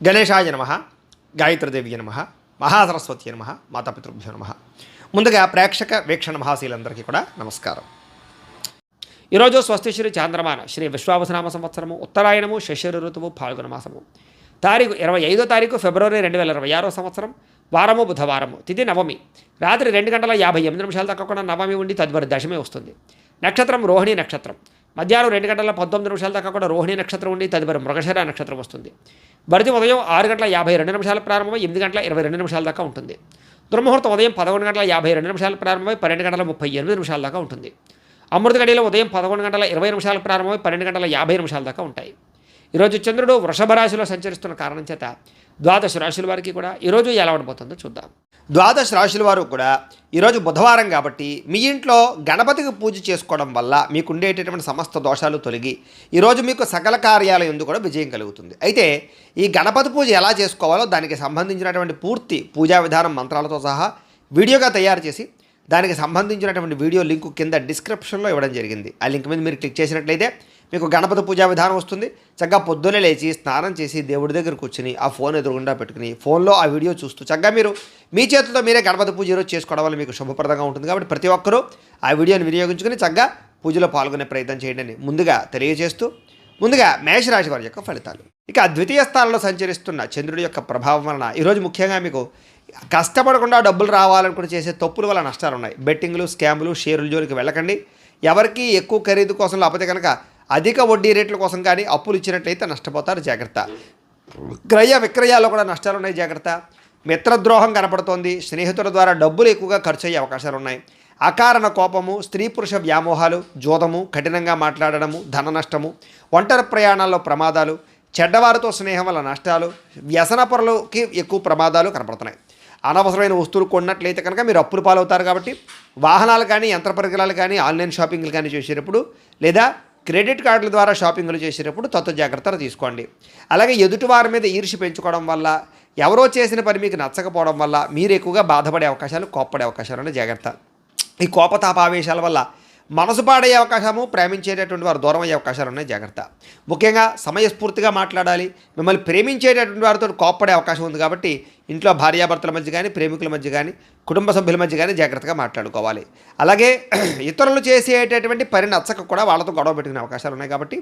గణేశాయ నమః, గాయత్రీదేవి నమః, మహాసరస్వతి నమః, మాతాపితృభ్యో నమః. ముందుగా ప్రేక్షక వీక్షణ మహాశీలందరికీ కూడా నమస్కారం. ఈరోజు స్వస్తి శ్రీ చాంద్రమాన శ్రీ విశ్వావసనామ సంవత్సరము ఉత్తరాయణము శశిర ఋతువు ఫాల్గుణ మాసము 25వ తారీఖు ఫిబ్రవరి 2026 సంవత్సరం వారము బుధవారము తిథి నవమి రాత్రి 2:58 దాకా కూడా నవమి ఉండి తదుపరి దశమి వస్తుంది. నక్షత్రం రోహిణి నక్షత్రం మధ్యాహ్నం 2:19 దాకా కూడా రోహిణి నక్షత్రం ఉండి తదుపరి మృగశిర నక్షత్రం వస్తుంది. భరతి ఉదయం 6:52 ప్రారంభమై 8:22 దాకా ఉంటుంది. దుర్ముహూర్తం ఉదయం 11:52 ప్రారంభమై 12:38 దాకా ఉంటుంది. అమృత గడియలు ఉదయం 11:20 ప్రారంభమై 12:50 దాకా ఉంటాయి. ఈరోజు చంద్రుడు వృషభ రాశిలో సంచరిస్తున్న కారణం చేత ద్వాదశ రాశుల వారికి కూడా ఈరోజు ఎలా ఉండబోతుందో చూద్దాం. ద్వాదశ రాశుల వారు కూడా ఈరోజు బుధవారం కాబట్టి మీ ఇంట్లో గణపతికి పూజ చేసుకోవడం వల్ల మీకు ఉండేటటువంటి సమస్త దోషాలు తొలగి ఈరోజు మీకు సకల కార్యాల యందు కూడా విజయం కలుగుతుంది. అయితే ఈ గణపతి పూజ ఎలా చేసుకోవాలో దానికి సంబంధించినటువంటి పూర్తి పూజా విధానం మంత్రాలతో సహా వీడియోగా తయారు చేసి దానికి సంబంధించినటువంటి వీడియో లింకు కింద డిస్క్రిప్షన్లో ఇవ్వడం జరిగింది. ఆ లింక్ మీద మీరు క్లిక్ చేసినట్లయితే మీకు గణపతి పూజా విధానం వస్తుంది. చక్కగా పొద్దున్నే లేచి స్నానం చేసి దేవుడి దగ్గర కూర్చుని ఆ ఫోన్ ఎదురుగుండా పెట్టుకుని ఫోన్లో ఆ వీడియో చూస్తూ చక్కగా మీరు మీ చేతితో మీరే గణపతి పూజ ఈరోజు చేసుకోవడం వల్ల మీకు శుభప్రదంగా ఉంటుంది. కాబట్టి ప్రతి ఒక్కరూ ఆ వీడియోని వినియోగించుకుని చక్కగా పూజలో పాల్గొనే ప్రయత్నం చేయండి అని ముందుగా తెలియజేస్తూ ముందుగా మేషరాశి వారి యొక్క ఫలితాలు. ఇక ద్వితీయ స్థానంలో సంచరిస్తున్న చంద్రుడి యొక్క ప్రభావం వలన ఈరోజు ముఖ్యంగా మీకు కష్టపడకుండా డబ్బులు రావాలనుకుని చేసే తప్పుల వల్ల నష్టాలు ఉన్నాయి. బెట్టింగ్లు, స్కాములు, షేర్ల జోలికి వెళ్ళకండి. ఎవరికి ఎక్కువ ఖరీదు కోసం లేకపోతే కనుక అధిక వడ్డీ రేట్ల కోసం కానీ అప్పులు ఇచ్చినట్లయితే నష్టపోతారు, జాగ్రత్త. క్రయ విక్రయాల్లో కూడా నష్టాలు ఉన్నాయి, జాగ్రత్త. మిత్రద్రోహం కనపడుతోంది. స్నేహితుల ద్వారా డబ్బులు ఎక్కువగా ఖర్చు అయ్యే అవకాశాలు ఉన్నాయి. అకారణ కోపము, స్త్రీ పురుష వ్యామోహాలు, జోదము, కఠినంగా మాట్లాడడము, ధన నష్టము, ఒంటరి ప్రయాణాల్లో ప్రమాదాలు, చెడ్డవారితో స్నేహం వల్ల నష్టాలు, వ్యసన పరులకి ఎక్కువ ప్రమాదాలు కనపడుతున్నాయి. అనవసరమైన వస్తువులు కొన్నట్లయితే కనుక మీరు అప్పులు పాలవుతారు. కాబట్టి వాహనాలు కానీ యంత్ర పరికరాలు కానీ ఆన్లైన్ షాపింగ్లు కానీ చేసేటప్పుడు లేదా క్రెడిట్ కార్డుల ద్వారా షాపింగ్లు చేసేటప్పుడు తత్వ జాగ్రత్తలు తీసుకోండి. అలాగే ఎదుటివారి మీద ఈర్ష్య పెంచుకోవడం వల్ల ఎవరో చేసిన పని మీకు నచ్చకపోవడం వల్ల మీరు ఎక్కువగా బాధపడే అవకాశాలు, కోప్పడే అవకాశాలు జాగ్రత్త. ఈ కోపతాపావేశాల వల్ల మనసు పాడయ్యే అవకాశము, ప్రేమించేటటువంటి వారు దూరం అయ్యే అవకాశాలు ఉన్నాయి, జాగ్రత్త. ముఖ్యంగా సమయస్ఫూర్తిగా మాట్లాడాలి. మిమ్మల్ని ప్రేమించేటటువంటి వారితో కోప్పడే అవకాశం ఉంది. కాబట్టి ఇంట్లో భార్యాభర్తల మధ్య కానీ, ప్రేమికుల మధ్య కానీ, కుటుంబ సభ్యుల మధ్య కానీ జాగ్రత్తగా మాట్లాడుకోవాలి. అలాగే ఇతరులు చేసేటటువంటి పని నచ్చక కూడా వాళ్ళతో గొడవ పెట్టుకునే అవకాశాలు ఉన్నాయి. కాబట్టి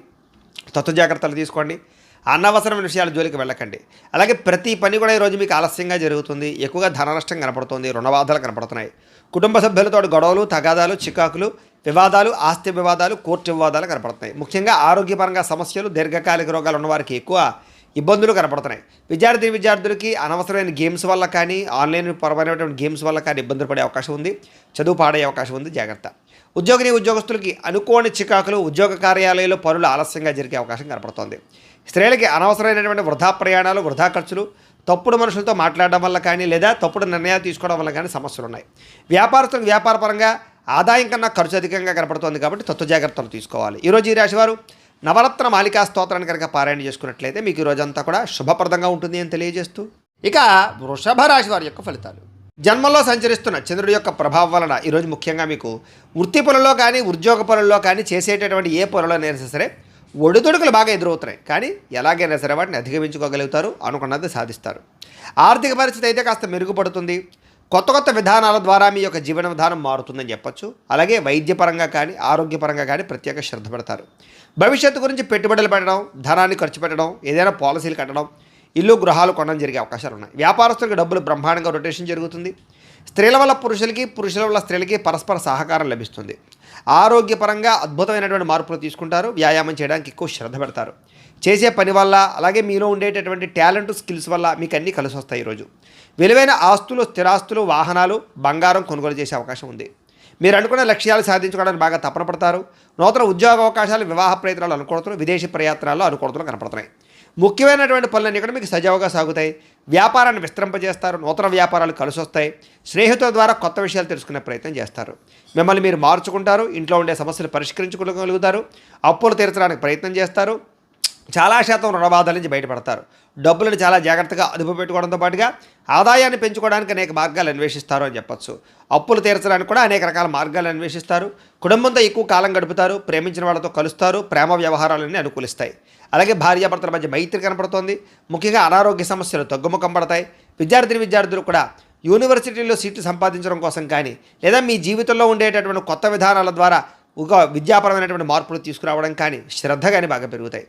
తత్వ జాగ్రత్తలు తీసుకోండి. అనవసరమైన విషయాల జోలికి వెళ్ళకండి. అలాగే ప్రతి పని కూడా ఈరోజు మీకు ఆలస్యంగా జరుగుతుంది. ఎక్కువగా ధన నష్టం కనపడుతుంది, రుణబాధలు కనపడుతున్నాయి. కుటుంబ సభ్యులతో గొడవలు, తగాదాలు, చికాకులు, వివాదాలు, ఆస్తి వివాదాలు, కోర్టు వివాదాలు కనపడుతున్నాయి. ముఖ్యంగా ఆరోగ్యపరంగా సమస్యలు, దీర్ఘకాలిక రోగాలు ఉన్నవారికి ఎక్కువ ఇబ్బందులు కనపడుతున్నాయి. విద్యార్థులకి అనవసరమైన గేమ్స్ వల్ల కానీ, ఆన్లైన్ పరమైనటువంటి గేమ్స్ వల్ల కానీ ఇబ్బందులు పడే అవకాశం ఉంది, చదువు పాడే అవకాశం ఉంది, జాగ్రత్త. ఉద్యోగస్తులకి అనుకోని చికాకులు, ఉద్యోగ కార్యాలయాల్లో పనులు ఆలస్యంగా జరిగే అవకాశం కనపడుతోంది. స్త్రీలకి అనవసరమైనటువంటి వృధా ప్రయాణాలు, వృధా ఖర్చులు, తప్పుడు మనుషులతో మాట్లాడడం వల్ల కానీ లేదా తప్పుడు నిర్ణయాలు తీసుకోవడం వల్ల కానీ సమస్యలు ఉన్నాయి. వ్యాపారస్తులకు వ్యాపారపరంగా ఆదాయం కన్నా ఖర్చు అధికంగా కనపడుతోంది. కాబట్టి తత్వ జాగ్రత్తలు తీసుకోవాలి. ఈరోజు ఈ రాశివారు నవరత్న మాలికా స్తోత్రాన్ని కనుక పారాయణ చేసుకున్నట్లయితే మీకు ఈరోజంతా కూడా శుభప్రదంగా ఉంటుంది అని తెలియజేస్తూ ఇక వృషభ రాశి వారి యొక్క ఫలితాలు. జన్మలో సంచరిస్తున్న చంద్రుడి యొక్క ప్రభావం వలన ఈరోజు ముఖ్యంగా మీకు వృత్తి పనుల్లో కానీ, ఉద్యోగ పనుల్లో కానీ, చేసేటటువంటి ఏ పనులైనా సరే ఒడిదుడుకులు బాగా ఎదురవుతున్నాయి. కానీ ఎలాగైనా సరే వాటిని అధిగమించుకోగలుగుతారు, అనుకున్నది సాధిస్తారు. ఆర్థిక పరిస్థితి అయితే కాస్త మెరుగుపడుతుంది. కొత్త విధానాల ద్వారా మీ యొక్క జీవన విధానం మారుతుందని చెప్పొచ్చు. అలాగే వైద్యపరంగా కానీ, ఆరోగ్యపరంగా కానీ ప్రత్యేక శ్రద్ధ పెడతారు. భవిష్యత్తు గురించి పెట్టుబడులు పెట్టడం, ధనాన్ని ఖర్చు పెట్టడం, ఏదైనా పాలసీలు కట్టడం, ఇల్లు గృహాలు కొనడం జరిగే అవకాశాలు ఉన్నాయి. వ్యాపారస్తులకు డబ్బులు బ్రహ్మాండంగా రొటేషన్ జరుగుతుంది. స్త్రీల వల్ల పురుషులకి, పురుషుల వల్ల స్త్రీలకి పరస్పర సహకారం లభిస్తుంది. ఆరోగ్యపరంగా అద్భుతమైనటువంటి మార్పులు తీసుకుంటారు. వ్యాయామం చేయడానికి ఎక్కువ శ్రద్ధ పెడతారు. చేసే పని వల్ల అలాగే మీలో ఉండేటటువంటి టాలెంట్, స్కిల్స్ వల్ల మీకు అన్నీ కలిసి వస్తాయి. ఈరోజు విలువైన ఆస్తులు, స్థిరాస్తులు, వాహనాలు, బంగారం కొనుగోలు చేసే అవకాశం ఉంది. మీరు అనుకున్న లక్ష్యాలు సాధించుకోవడానికి బాగా తపన పడతారు. నూతన ఉద్యోగ అవకాశాలు, వివాహ ప్రయత్నాలు అనుకూలతలు, విదేశీ ప్రయత్నాల్లో అనుకూలతలు కనపడుతున్నాయి. ముఖ్యమైనటువంటి పనులన్నీ కూడా మీకు సజావుగా సాగుతాయి. వ్యాపారాన్ని విస్తరింపజేస్తారు. నూతన వ్యాపారాలు కలిసి వస్తాయి. స్నేహితుల ద్వారా కొత్త విషయాలు తెలుసుకునే ప్రయత్నం చేస్తారు. మిమ్మల్ని మీరు మార్చుకుంటారు. ఇంట్లో ఉండే సమస్యలు పరిష్కరించుకోగలుగుతారు. అప్పులు తీర్చడానికి ప్రయత్నం చేస్తారు. చాలా శాతం రుణబాధల నుంచి బయటపడతారు. డబ్బులను చాలా జాగ్రత్తగా అదుపు పెట్టుకోవడంతో పాటుగా ఆదాయాన్ని పెంచుకోవడానికి అనేక మార్గాలు అన్వేషిస్తారు అని చెప్పొచ్చు. అప్పులు తీర్చడానికి కూడా అనేక రకాల మార్గాలు అన్వేషిస్తారు. కుటుంబంతో ఎక్కువ కాలం గడుపుతారు. ప్రేమించిన వాళ్ళతో కలుస్తారు. ప్రేమ వ్యవహారాలన్నీ అనుకూలిస్తాయి. అలాగే భార్యాభర్తల మధ్య మైత్రి కనపడుతోంది. ముఖ్యంగా అనారోగ్య సమస్యలు తగ్గుముఖం పడతాయి. విద్యార్థులు కూడా యూనివర్సిటీలో సీట్లు సంపాదించడం కోసం కానీ లేదా మీ జీవితంలో ఉండేటటువంటి కొత్త విధానాల ద్వారా ఒక విద్యాపరమైనటువంటి మార్పులు తీసుకురావడం కానీ శ్రద్ధ కానీ బాగా పెరుగుతాయి.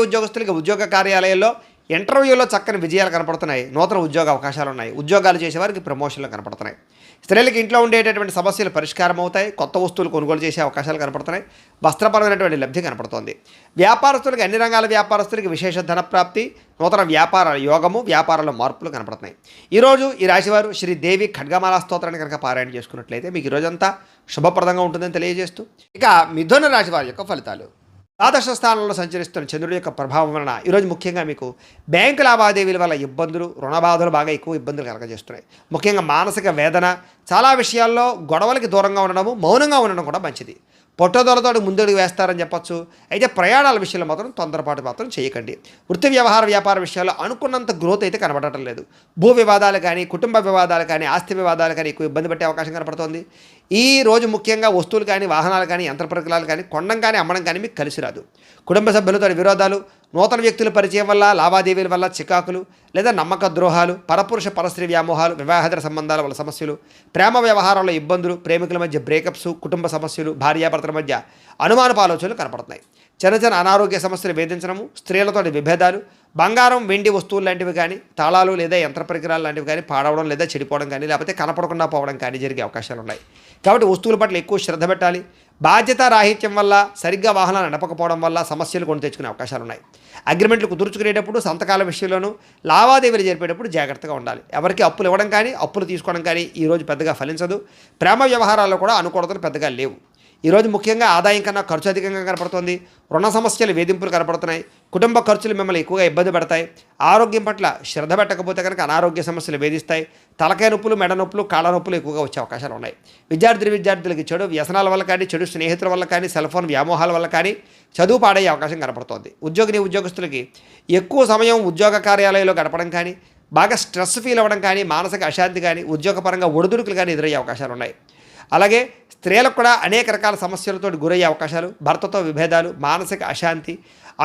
ఉద్యోగస్తులకి ఉద్యోగ కార్యాలయాల్లో ఇంటర్వ్యూలో చక్కని విజయాలు కనపడుతున్నాయి. నూతన ఉద్యోగ అవకాశాలు ఉన్నాయి. ఉద్యోగాలు చేసేవారికి ప్రమోషన్లు కనపడుతున్నాయి. స్త్రీలకు ఇంట్లో ఉండేటటువంటి సమస్యలు పరిష్కారం అవుతాయి. కొత్త వస్తువులు కొనుగోలు చేసే అవకాశాలు కనపడుతున్నాయి. వస్త్రపరమైనటువంటి లబ్ధి కనపడుతోంది. వ్యాపారస్తులకి అన్ని రంగాల వ్యాపారస్తులకి విశేష ధనప్రాప్తి, నూతన వ్యాపార యోగము, వ్యాపారంలో మార్పులు కనపడుతున్నాయి. ఈరోజు ఈ రాశివారు శ్రీదేవి ఖడ్గమాల స్తోత్రాన్ని కనుక పారాయణ చేసుకున్నట్లయితే మీకు ఈరోజంతా శుభప్రదంగా ఉంటుందని తెలియజేస్తూ ఇక మిథున రాశి వారి యొక్క ఫలితాలు. ద్వాదశ స్థానంలో సంచరిస్తున్న చంద్రుడి యొక్క ప్రభావం వలన ఈరోజు ముఖ్యంగా మీకు బ్యాంకు లావాదేవీల వల్ల ఇబ్బందులు, రుణబాధలు బాగా ఎక్కువ ఇబ్బందులు కలగజేస్తున్నాయి. ముఖ్యంగా మానసిక వేదన, చాలా విషయాల్లో గొడవలకి దూరంగా ఉండడము, మౌనంగా ఉండడం కూడా మంచిది. పొట్టదొరతో ముందుకు వేస్తారని చెప్పొచ్చు. అయితే ప్రయాణాల విషయంలో మాత్రం తొందరపాటు మాత్రం చేయకండి. వృత్తి వ్యాపార విషయాల్లో అనుకున్నంత గ్రోత్ అయితే కనబడటం లేదు. భూ వివాదాలు కానీ, కుటుంబ వివాదాలు కానీ, ఆస్తి వివాదాలు కానీ ఎక్కువ ఇబ్బంది పెట్టే అవకాశం కనపడుతోంది. ఈ రోజు ముఖ్యంగా వస్తువులు కానీ, వాహనాలు కానీ, యంత్ర పరికరాలు కానీ కొనడం కానీ, అమ్మడం కానీ మీకు కలిసి రాదు. కుటుంబ సభ్యులతో విరోధాలు, నూతన వ్యక్తుల పరిచయం వల్ల, లావాదేవీల వల్ల చికాకులు లేదా నమ్మక ద్రోహాలు, పరపురుష పరస్త్రీ వ్యామోహాలు, వివాహేతర సంబంధాల వల్ల సమస్యలు, ప్రేమ వ్యవహారాల్లో ఇబ్బందులు, ప్రేమికుల మధ్య బ్రేకప్స్, కుటుంబ సమస్యలు, భార్యాభర్తల మధ్య అనుమానపు ఆలోచనలు కనపడుతున్నాయి. చిన్న అనారోగ్య సమస్యలు వేధించడము, స్త్రీలతోటి విభేదాలు, బంగారం వెండి వస్తువులు లాంటివి కానీ, తాళాలు లేదా యంత్ర పరికరాలు లాంటివి కానీ పాడవడం లేదా చెడిపోవడం కానీ, లేకపోతే కనపడకుండా పోవడం కానీ జరిగే అవకాశాలు ఉన్నాయి. కాబట్టి వస్తువుల పట్ల ఎక్కువ శ్రద్ధ పెట్టాలి. బాధ్యత రాహిత్యం వల్ల, సరిగ్గా వాహనాలు నడపకపోవడం వల్ల సమస్యలు కొని తెచ్చుకునే అవకాశాలు ఉన్నాయి. అగ్రిమెంట్లు కుదుర్చుకునేటప్పుడు, సంతకాల విషయంలోనూ, లావాదేవీలు జరిపేటప్పుడు జాగ్రత్తగా ఉండాలి. ఎవరికి అప్పులు ఇవ్వడం కానీ, అప్పులు తీసుకోవడం కానీ ఈరోజు పెద్దగా ఫలించదు. ప్రేమ వ్యవహారాల్లో కూడా అనుకూలతలు పెద్దగా లేవు. ఈరోజు ముఖ్యంగా ఆదాయం కన్నా ఖర్చు అధికంగా కనపడుతుంది. రుణ సమస్యలు, వేధింపులు కనపడుతున్నాయి. కుటుంబ ఖర్చులు మిమ్మల్ని ఎక్కువగా ఇబ్బంది పెడతాయి. ఆరోగ్యం పట్ల శ్రద్ధ పెట్టకపోతే కనుక అనారోగ్య సమస్యలు వేధిస్తాయి. తలకాయ నొప్పులు, మెడ నొప్పులు, కాళ్ళ నొప్పులు ఎక్కువగా వచ్చే అవకాశాలు ఉన్నాయి. విద్యార్థులకి చెడు వ్యసనాల వల్ల కానీ, చెడు స్నేహితుల వల్ల కానీ, సెల్ ఫోన్ వ్యామోహాల వల్ల కానీ చదువు పాడయ్యే అవకాశం కనపడుతోంది. ఉద్యోగస్తులకి ఎక్కువ సమయం ఉద్యోగ కార్యాలయంలో గడపడం కానీ, బాగా స్ట్రెస్ ఫీల్ అవ్వడం కానీ, మానసిక అశాంతి కానీ, ఉద్యోగపరంగా ఒడిదుడుకులు కానీ ఎదురయ్యే అవకాశాలు ఉన్నాయి. అలాగే స్త్రీలకు కూడా అనేక రకాల సమస్యలతో గురయ్యే అవకాశాలు, భర్తతో విభేదాలు, మానసిక అశాంతి,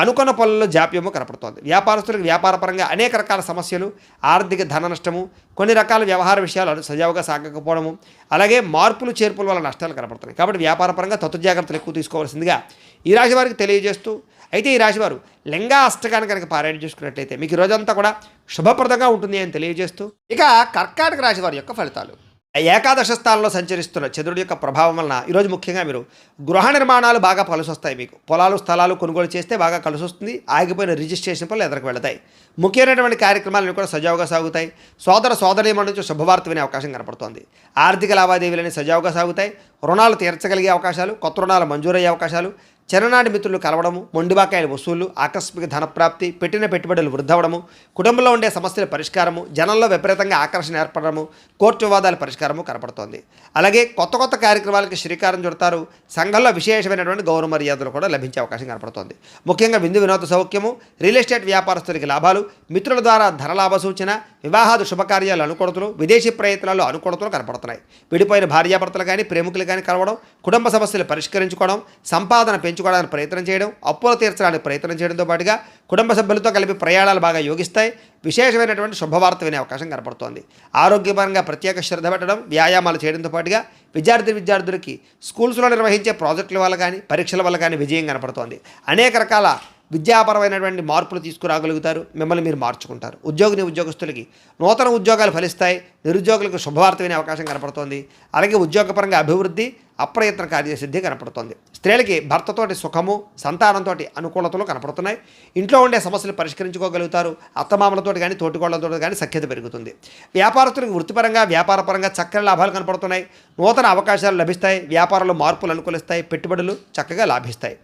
అనుకున్న పనుల్లో జాప్యము కనపడుతోంది. వ్యాపారస్తులకు వ్యాపారపరంగా అనేక రకాల సమస్యలు, ఆర్థిక ధన నష్టము, కొన్ని రకాల వ్యవహార విషయాలు సజావుగా సాగకపోవడము, అలాగే మార్పులు చేర్పుల వల్ల నష్టాలు కనపడుతున్నాయి. కాబట్టి వ్యాపారపరంగా జాగ్రత్తలు ఎక్కువ తీసుకోవాల్సిందిగా ఈ రాశి వారికి తెలియజేస్తూ, అయితే ఈ రాశివారు లింగా అష్టకాన్ని కనుక పారాయణ చేసుకున్నట్లయితే మీకు ఈ రోజంతా కూడా శుభప్రదంగా ఉంటుంది అని తెలియజేస్తూ ఇక కర్కాటక రాశి వారి యొక్క ఫలితాలు. ఏకాదశ స్థానంలో సంచరిస్తున్న చంద్రుడి యొక్క ప్రభావం వలన ఈరోజు ముఖ్యంగా మీరు గృహ నిర్మాణాలు బాగా కలిసి వస్తాయి. మీకు పొలాలు, స్థలాలు కొనుగోలు చేస్తే బాగా కలిసి వస్తుంది. ఆగిపోయిన రిజిస్ట్రేషన్ పనులు ఎదురుకు వెళతాయి. ముఖ్యమైనటువంటి కార్యక్రమాలను కూడా సజావుగా సాగుతాయి. సోదరీమణుల నుంచి శుభవార్త వినే అవకాశం కనపడుతోంది. ఆర్థిక లావాదేవీలని సజావుగా సాగుతాయి. రుణాలు తీర్చగలిగే అవకాశాలు, కొత్త రుణాలు మంజూరయ్యే అవకాశాలు, చిన్ననాటి మిత్రులు కలవడము, మొండిబాకాయల వసూళ్లు, ఆకస్మిక ధనప్రాప్తి, పెట్టిన పెట్టుబడులు వృద్ధవడము, కుటుంబంలో ఉండే సమస్యల పరిష్కారము, జనంలో విపరీతంగా ఆకర్షణ ఏర్పడము, కోర్టు వివాదాల పరిష్కారము కనపడుతోంది. అలాగే కొత్త కార్యక్రమాలకి శ్రీకారం చుడతారు. సంఘంలో విశేషమైనటువంటి గౌరవ మర్యాదలు కూడా లభించే అవకాశం కనపడుతోంది. ముఖ్యంగా వినోద సౌఖ్యము, రియల్ ఎస్టేట్ వ్యాపారస్తులకి లాభాలు, మిత్రుల ద్వారా ధనలాభ సూచన, వివాహాదు శుభకార్యాలు అనుకూలతలు, విదేశీ ప్రయత్నాలు అనుకూలతలు కనపడుతున్నాయి. విడిపోయిన భార్యాభర్తలు కానీ, ప్రేమికులు కానీ కలవడం, కుటుంబ సమస్యలు పరిష్కరించుకోవడం, సంపాదన పెంచుకోవడానికి ప్రయత్నం చేయడం, అప్పులు తీర్చడానికి ప్రయత్నం చేయడంతో పాటుగా కుటుంబ సభ్యులతో కలిపి ప్రయాణాలు బాగా యోగిస్తాయి. విశేషమైనటువంటి శుభవార్త వినే అవకాశం కనపడుతోంది. ఆరోగ్యపరంగా ప్రత్యేక శ్రద్ధ పెట్టడం, వ్యాయామాలు చేయడంతో పాటుగా విద్యార్థులకి స్కూల్స్లో నిర్వహించే ప్రాజెక్టుల వల్ల కానీ, పరీక్షల వల్ల కానీ విజయం కనపడుతోంది. అనేక రకాల విద్యాపరమైనటువంటి మార్పులు తీసుకురాగలుగుతారు. మిమ్మల్ని మీరు మార్చుకుంటారు. ఉద్యోగస్తులకి నూతన ఉద్యోగాలు ఫలిస్తాయి. నిరుద్యోగులకు శుభవార్త వినే అవకాశం కనపడుతోంది. అలాగే ఉద్యోగపరంగా అభివృద్ధి, అప్రయత్న కార్యసిద్ధి కనపడుతోంది. స్త్రీలకి భర్తతోటి సుఖము, సంతానంతో అనుకూలతలు కనపడుతున్నాయి. ఇంట్లో ఉండే సమస్యలు పరిష్కరించుకోగలుగుతారు. అత్తమామలతో కానీ, తోటికోళ్లతో కానీ సఖ్యత పెరుగుతుంది. వ్యాపారస్తులకు వృత్తిపరంగా, వ్యాపారపరంగా చక్కని లాభాలు కనపడుతున్నాయి. నూతన అవకాశాలు లభిస్తాయి. వ్యాపారంలో మార్పులు అనుకూలిస్తాయి. పెట్టుబడులు చక్కగా లాభిస్తాయి.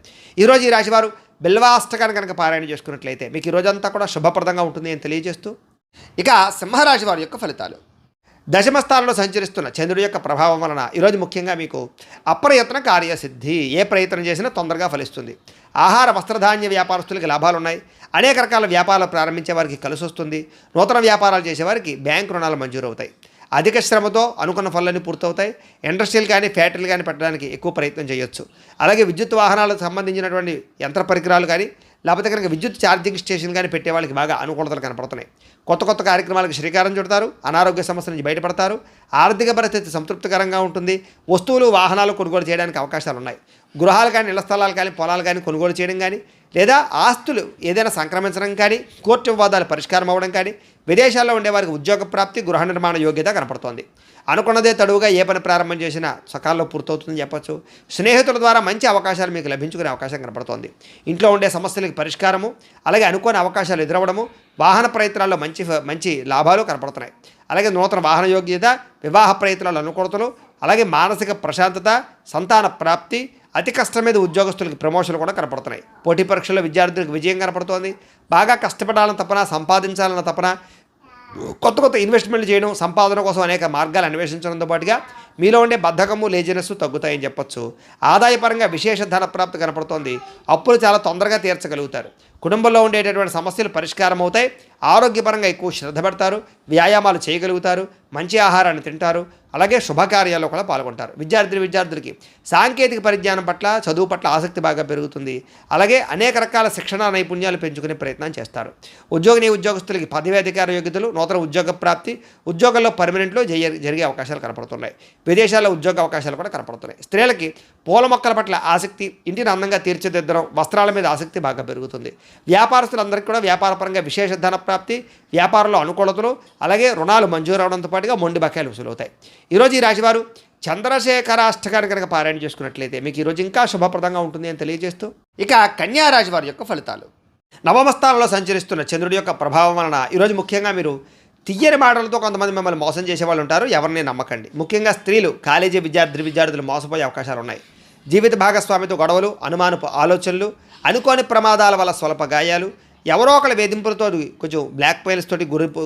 ఈరోజు ఈ రాశివారు బిల్వాష్టకాన్ని కనుక పారాయణ చేసుకున్నట్లయితే మీకు ఈ రోజంతా కూడా శుభప్రదంగా ఉంటుంది అని తెలియజేస్తూ ఇక సింహరాశి వారి యొక్క ఫలితాలు. దశమ స్థానంలో సంచరిస్తున్న చంద్రుడి యొక్క ప్రభావం వలన ఈరోజు ముఖ్యంగా మీకు అప్రయత్న కార్యసిద్ధి. ఏ ప్రయత్నం చేసినా తొందరగా ఫలిస్తుంది. ఆహార వస్త్రధాన్య వ్యాపారస్తులకి లాభాలు ఉన్నాయి. అనేక రకాల వ్యాపారాలు ప్రారంభించే వారికి కలిసి వస్తుంది. నూతన వ్యాపారాలు చేసేవారికి బ్యాంకు రుణాలు మంజూరు అవుతాయి. అధిక శ్రమతో అనుకున్న పనులన్నీ పూర్తవుతాయి. ఇండస్ట్రీలు కానీ ఫ్యాక్టరీలు కానీ పెట్టడానికి ఎక్కువ ప్రయత్నం చేయొచ్చు. అలాగే విద్యుత్ వాహనాలకు సంబంధించినటువంటి యంత్ర పరికరాలు కానీ లేకపోతే కనుక విద్యుత్ ఛార్జింగ్ స్టేషన్ కానీ పెట్టే వాళ్ళకి బాగా అనుకూలతలు కనపడుతున్నాయి. కొత్త కొత్త కార్యక్రమాలకు శ్రీకారం చుడతారు. అనారోగ్య సమస్యల నుంచి బయటపడతారు. ఆర్థిక పరిస్థితి సంతృప్తికరంగా ఉంటుంది. వస్తువులు వాహనాలు కొనుగోలు చేయడానికి అవకాశాలు ఉన్నాయి. గృహాలు కానీ ఇళ్ల స్థలాలు కానీ పొలాలు కానీ కొనుగోలు చేయడం కానీ లేదా ఆస్తులు ఏదైనా సంక్రమించడం కానీ కోర్టు వివాదాలు పరిష్కారం అవ్వడం కానీ విదేశాల్లో ఉండేవారికి ఉద్యోగ ప్రాప్తి గృహ నిర్మాణ యోగ్యత కనపడుతోంది. అనుకున్నదే తడువుగా ఏ పని ప్రారంభం చేసినా సకాలంలో పూర్తవుతుందని చెప్పచ్చు. స్నేహితుల ద్వారా మంచి అవకాశాలు మీకు లభించుకునే అవకాశం కనపడుతోంది. ఇంట్లో ఉండే సమస్యలకు పరిష్కారము అలాగే అనుకోని అవకాశాలు ఎదురవ్వడము వాహన ప్రయత్నాల్లో మంచి లాభాలు కనపడుతున్నాయి. అలాగే నూతన వాహన యోగ్యత వివాహ ప్రయత్నాలు అనుకూలతలు అలాగే మానసిక ప్రశాంతత సంతాన ప్రాప్తి అతి కష్టం మీద ఉద్యోగస్తులకు ప్రమోషన్లు కూడా కనపడుతున్నాయి. పోటీ పరీక్షల్లో విద్యార్థులకు విజయం కనపడుతోంది. బాగా కష్టపడాలని తపన సంపాదించాలన్న తపన కొత్త కొత్త ఇన్వెస్ట్మెంట్లు చేయడం సంపాదన కోసం అనేక మార్గాలు అన్వేషించడంతో పాటుగా మీలో ఉండే బద్ధకము లేజినెస్ తగ్గుతాయని చెప్పొచ్చు. ఆదాయపరంగా విశేష ధన ప్రాప్తి కనపడుతోంది. అప్పులు చాలా తొందరగా తీర్చగలుగుతారు. కుటుంబంలో ఉండేటటువంటి సమస్యలు పరిష్కారం అవుతాయి. ఆరోగ్యపరంగా ఎక్కువ శ్రద్ధ పెడతారు. వ్యాయామాలు చేయగలుగుతారు. మంచి ఆహారాన్ని తింటారు. అలాగే శుభకార్యాల్లో కూడా పాల్గొంటారు. విద్యార్థులకి సాంకేతిక పరిజ్ఞానం పట్ల చదువు పట్ల ఆసక్తి బాగా పెరుగుతుంది. అలాగే అనేక రకాల శిక్షణ నైపుణ్యాలు పెంచుకునే ప్రయత్నం చేస్తారు. ఉద్యోగస్తులకి పదవి అధికార యోగ్యతలు నూతన ఉద్యోగ ప్రాప్తి ఉద్యోగంలో పర్మనెంట్లో జరిగే అవకాశాలు కనపడుతున్నాయి. విదేశాల్లో ఉద్యోగ అవకాశాలు కూడా కనపడుతున్నాయి. స్త్రీలకి పూల మొక్కల పట్ల ఆసక్తి ఇంటిని అందంగా తీర్చిదిద్దడం వస్త్రాల మీద ఆసక్తి బాగా పెరుగుతుంది. వ్యాపారస్తులందరికీ కూడా వ్యాపారపరంగా విశేష ధన ప్రాప్తి వ్యాపారంలో అనుకూలతలు అలాగే రుణాలు మంజూరు అవడంతో పాటుగా మొండి బకాయిలు వసూలవుతాయి. ఈరోజు ఈ రాశివారు చంద్రశేఖరాష్టకాన్ని కనుక పారాయణ చేసుకున్నట్లయితే మీకు ఈరోజు ఇంకా శుభప్రదంగా ఉంటుంది అని తెలియజేస్తూ ఇక కన్యా రాశి వారి యొక్క ఫలితాలు. నవమ స్థానంలో సంచరిస్తున్న చంద్రుడి యొక్క ప్రభావం వలన ఈరోజు ముఖ్యంగా మీరు తియ్యని మాటలతో కొంతమంది మిమ్మల్ని మోసం చేసే వాళ్ళు ఉంటారు. ఎవరిని నమ్మకండి. ముఖ్యంగా స్త్రీలు కాలేజీ విద్యార్థులు మోసపోయే అవకాశాలు ఉన్నాయి. జీవిత భాగస్వామితో గొడవలు అనుమానపు ఆలోచనలు అనుకోని ప్రమాదాల వల్ల స్వల్ప గాయాలు ఎవరో ఒకళ్ళ వేధింపులతో కొంచెం బ్లాక్ మెయిల్స్ తోటి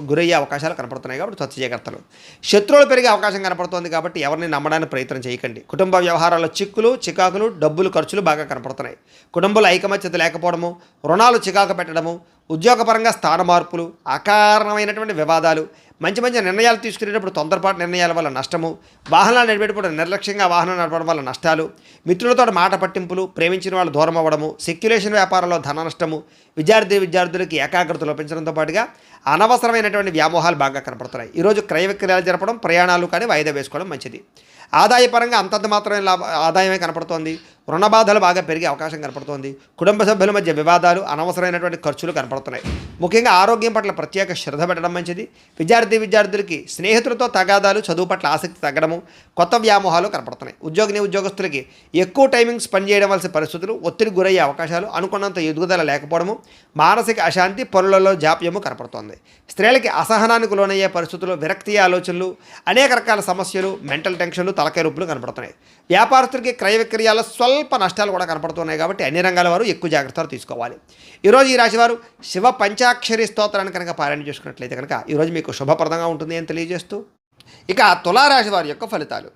గురయ్యే అవకాశాలు కనపడుతున్నాయి. కాబట్టి స్వచ్ఛ జాగ్రత్తలు. శత్రువులు పెరిగే అవకాశం కనపడుతుంది. కాబట్టి ఎవరిని నమ్మడానికి ప్రయత్నం చేయకండి. కుటుంబ వ్యవహారాల్లో చికాకులు డబ్బులు ఖర్చులు బాగా కనపడుతున్నాయి. కుటుంబంలో ఐకమత్యత లేకపోవడము రుణాలు చికాకు పెట్టడము ఉద్యోగపరంగా స్థాన మార్పులు అకారణమైనటువంటి వివాదాలు మంచి నిర్ణయాలు తీసుకునేటప్పుడు తొందరపాటు నిర్ణయాల వల్ల నష్టము వాహనాలు నడిపేటప్పుడు నిర్లక్ష్యంగా వాహనం నడపడం వల్ల నష్టాలు మిత్రులతో మాట పట్టింపులు ప్రేమించిన వాళ్ళు దూరం అవ్వడము సెక్యులేషన్ వ్యాపారంలో ధన నష్టము విద్యార్థులకి ఏకాగ్రత లోపించడంతో పాటుగా అనవసరమైనటువంటి వ్యామోహాలు బాగా కనపడుతున్నాయి. ఈరోజు క్రయ విక్రయాలు జరపడం ప్రయాణాలు కానీ వాయిదా వేసుకోవడం మంచిది. ఆదాయపరంగా అంతంత మాత్రమే ఆదాయమే కనపడుతోంది. రుణ బాధలు బాగా పెరిగే అవకాశం కనపడుతోంది. కుటుంబ సభ్యుల మధ్య వివాదాలు అనవసరమైనటువంటి ఖర్చులు కనపడుతున్నాయి. ముఖ్యంగా ఆరోగ్యం పట్ల ప్రత్యేక శ్రద్ధ పెట్టడం మంచిది. విద్యార్థులకి స్నేహితులతో తగాదాలు చదువు పట్ల ఆసక్తి తగ్గడము కొత్త వ్యామోహాలు కనపడుతున్నాయి. ఉద్యోగస్తులకి ఎక్కువ టైమింగ్ స్పెండ్ చేయడం వలసిన పరిస్థితులు ఒత్తిడికి గురయ్యే అవకాశాలు అనుకున్నంత ఎదుగుదల లేకపోవడము మానసిక అశాంతి పనులలో జాప్యము కనపడుతోంది. స్త్రీలకి అసహనానికి లోనయ్యే పరిస్థితులు విరక్తి ఆలోచనలు అనేక రకాల సమస్యలు మెంటల్ టెన్షన్లు తలకాయ రూపులు కనపడుతున్నాయి. వ్యాపారస్తులకి క్రయ విక్రయాల స్వల్ప నష్టాలు కూడా కనపడుతున్నాయి. కాబట్టి అన్ని రంగాల వారు ఎక్కువ జాగ్రత్తలు తీసుకోవాలి. ఈరోజు ఈ రాశివారు శివ పంచాక్షరి స్తోత్రాన్ని కనుక పారాయణ చేసుకున్నట్లయితే కనుక ఈరోజు మీకు శుభప్రదంగా ఉంటుంది అని తెలియజేస్తూ ఇక తులారాశి వారి యొక్క ఫలితాలు.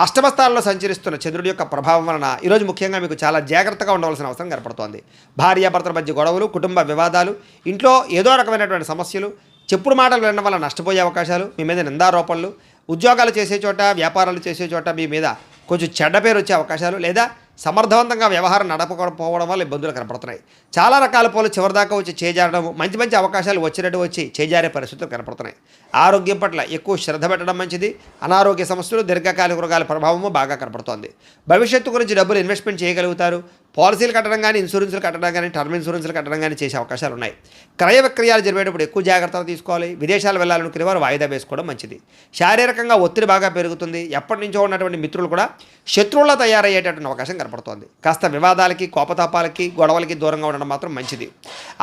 అష్టమ స్థానంలో సంచరిస్తున్న చంద్రుడి యొక్క ప్రభావం వలన ఈరోజు ముఖ్యంగా మీకు చాలా జాగ్రత్తగా ఉండవలసిన అవసరం కనపడుతోంది. భార్యాభర్తల మధ్య గొడవలు కుటుంబ వివాదాలు ఇంట్లో ఏదో రకమైనటువంటి సమస్యలు చెప్పుడు మాటలు వినడం వల్ల నష్టపోయే అవకాశాలు మీ మీద నిందారోపణలు ఉద్యోగాలు చేసే చోట వ్యాపారాలు చేసే చోట మీ మీద కొంచెం చెడ్డ పేరు వచ్చే అవకాశాలు లేదా సమర్థవంతంగా వ్యవహారం నడపకపోవడం వల్ల ఇబ్బందులు కనపడుతున్నాయి. చాలా రకాల పూలు చివరిదాకా వచ్చి చేజారడం మంచి అవకాశాలు వచ్చినట్టు వచ్చి చేజారే పరిస్థితులు కనపడుతున్నాయి. ఆరోగ్యం పట్ల ఎక్కువ శ్రద్ధ పెట్టడం మంచిది. అనారోగ్య సమస్యలు దీర్ఘకాలిక రోగాల ప్రభావము బాగా కనపడుతోంది. భవిష్యత్తు గురించి డబ్బులు ఇన్వెస్ట్మెంట్ చేయగలుగుతారు. పాలసీలు కట్టడం కానీ ఇన్సూరెన్స్లు కట్టడం కానీ టర్మ్ ఇన్సూరెన్స్లు కట్టడం కానీ చేసే అవకాశాలు ఉన్నాయి. క్రయ విక్రయాలు జరిపేటప్పుడు ఎక్కువ జాగ్రత్తలు తీసుకోవాలి. విదేశాలు వెళ్ళాలనుకునే వారు వాయిదా వేసుకోవడం మంచిది. శారీరకంగా ఒత్తిడి బాగా పెరుగుతుంది. ఎప్పటి నుంచో ఉన్నటువంటి మిత్రులు కూడా శత్రువులా తయారయ్యేటటువంటి అవకాశం కనపడుతోంది. కాస్త వివాదాలకి కోపతాపాలకి గొడవలకి దూరంగా ఉండడం మాత్రం మంచిది.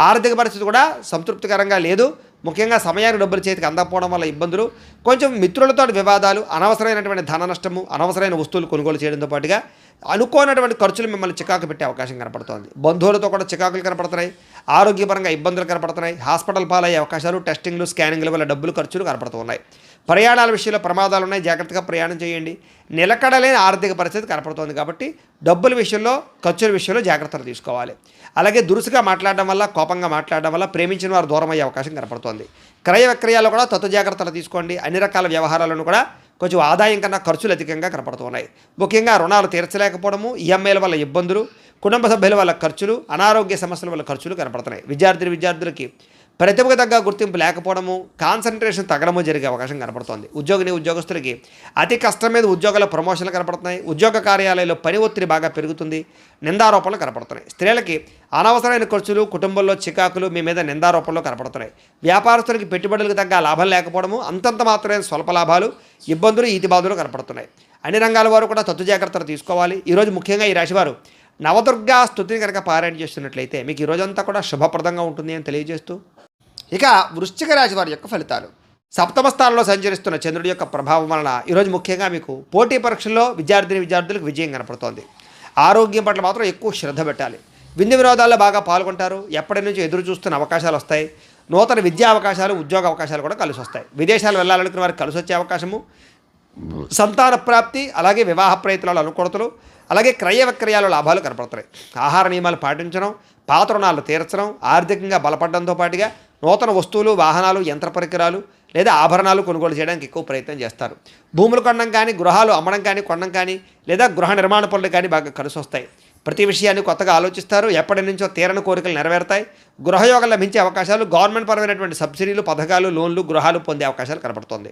ఆర్థిక పరిస్థితి కూడా సంతృప్తికరంగా లేదు. ముఖ్యంగా సమయానికి డబ్బులు చేతికి అందకపోవడం వల్ల ఇబ్బందులు కొంచెం మిత్రులతో వివాదాలు అనవసరమైనటువంటి ధన నష్టము అనవసరమైన వస్తువులు కొనుగోలు చేయడంతో పాటుగా అనుకోనటువంటి ఖర్చులు మిమ్మల్ని చికాకు పెట్టే అవకాశం కనపడుతోంది. బంధువులతో కూడా చికాకులు కనపడుతున్నాయి. ఆరోగ్యపరంగా ఇబ్బందులు కనపడుతున్నాయి. హాస్పిటల్ పాలయ్యే అవకాశాలు టెస్టింగ్లు స్కానింగ్ల వల్ల డబ్బులు ఖర్చులు కనపడుతున్నాయి. ప్రయాణాల విషయంలో ప్రమాదాలు ఉన్నాయి, జాగ్రత్తగా ప్రయాణం చేయండి. నిలకడలేని ఆర్థిక పరిస్థితి కనపడుతోంది కాబట్టి డబ్బుల విషయంలో, ఖర్చుల విషయంలో జాగ్రత్తలు తీసుకోవాలి. అలాగే దురుసుగా మాట్లాడడం వల్ల, కోపంగా మాట్లాడడం వల్ల ప్రేమించిన వారు దూరం అయ్యే అవకాశం కనపడుతోంది. క్రయ విక్రయాల్లో కూడా తత్వ జాగ్రత్తలు తీసుకోండి. అన్ని రకాల వ్యవహారాలను కూడా కొంచెం ఆదాయం కన్నా ఖర్చులు అధికంగా కనపడుతున్నాయి. ముఖ్యంగా రుణాలు తీర్చలేకపోవడము, ఈఎంఐల వల్ల ఇబ్బందులు, కుటుంబ సభ్యుల వల్ల ఖర్చులు, అనారోగ్య సమస్యల వల్ల ఖర్చులు కనపడుతున్నాయి. విద్యార్థులకి ప్రతిభకు తగ్గ గుర్తింపు లేకపోవడము, కాన్సన్ట్రేషన్ తగ్గడము జరిగే అవకాశం కనపడుతోంది. ఉద్యోగస్తులకి అతి కష్టం మీద ఉద్యోగాల ప్రమోషన్లు కనపడుతున్నాయి. ఉద్యోగ కార్యాలయంలో పని ఒత్తిడి బాగా పెరుగుతుంది. నిందారోపణలు కనపడుతున్నాయి. స్త్రీలకి అనవసరమైన ఖర్చులు, కుటుంబంలో చికాకులు మీ మీద నిందారోపణలు కనపడుతున్నాయి. వ్యాపారస్తులకి పెట్టుబడులకు తగ్గ లాభం లేకపోవడము, అంతంత మాత్రమే స్వల్ప లాభాలు, ఇబ్బందులు, ఈతిబాధలు కనపడుతున్నాయి. అన్ని రంగాల వారు కూడా తత్తు జాగ్రత్తలు తీసుకోవాలి. ఈరోజు ముఖ్యంగా ఈ రాశివారు నవదుర్గా స్తుతిని కనుక పారాయణ చేస్తున్నట్లయితే మీకు ఈ రోజంతా కూడా శుభప్రదంగా ఉంటుంది అని తెలియజేస్తూ, ఇక వృశ్చిక రాశి వారి యొక్క ఫలితాలు. సప్తమ స్థానంలో సంచరిస్తున్న చంద్రుడి యొక్క ప్రభావం వలన ఈరోజు ముఖ్యంగా మీకు పోటీ పరీక్షల్లో విద్యార్థులకు విజయం కనపడుతోంది. ఆరోగ్యం పట్ల మాత్రం ఎక్కువ శ్రద్ధ పెట్టాలి. విందు వినోదాల్లో బాగా పాల్గొంటారు. ఎప్పటి నుంచి ఎదురు చూస్తున్న అవకాశాలు వస్తాయి. నూతన విద్యా అవకాశాలు, ఉద్యోగ అవకాశాలు కూడా కలిసి వస్తాయి. విదేశాలు వెళ్ళాలనుకున్న వారికి కలిసి వచ్చే అవకాశము, సంతాన ప్రాప్తి, అలాగే వివాహ ప్రయత్నాలు అనుకూలతలు, అలాగే క్రయ విక్రయాల లాభాలు కనపడుతున్నాయి. ఆహార నియమాలు పాటించడం, పాత రుణాలు తీర్చడం, ఆర్థికంగా బలపడడంతో పాటుగా నూతన వస్తువులు, వాహనాలు, యంత్ర పరికరాలు లేదా ఆభరణాలు కొనుగోలు చేయడానికి ఎక్కువ ప్రయత్నం చేస్తారు. భూములు కొనడం కానీ, గృహాలు అమ్మడం కానీ, కొనడం కానీ లేదా గృహ నిర్మాణ పనులు కానీ బాగా కలిసి వస్తాయి. ప్రతి విషయాన్ని కొత్తగా ఆలోచిస్తారు. ఎప్పటి నుంచో తీరని కోరికలు నెరవేరుతాయి. గృహయోగం లభించే అవకాశాలు, గవర్నమెంట్ పరమైనటువంటి సబ్సిడీలు, పథకాలు, లోన్లు, గృహాలు పొందే అవకాశాలు కనపడుతుంది.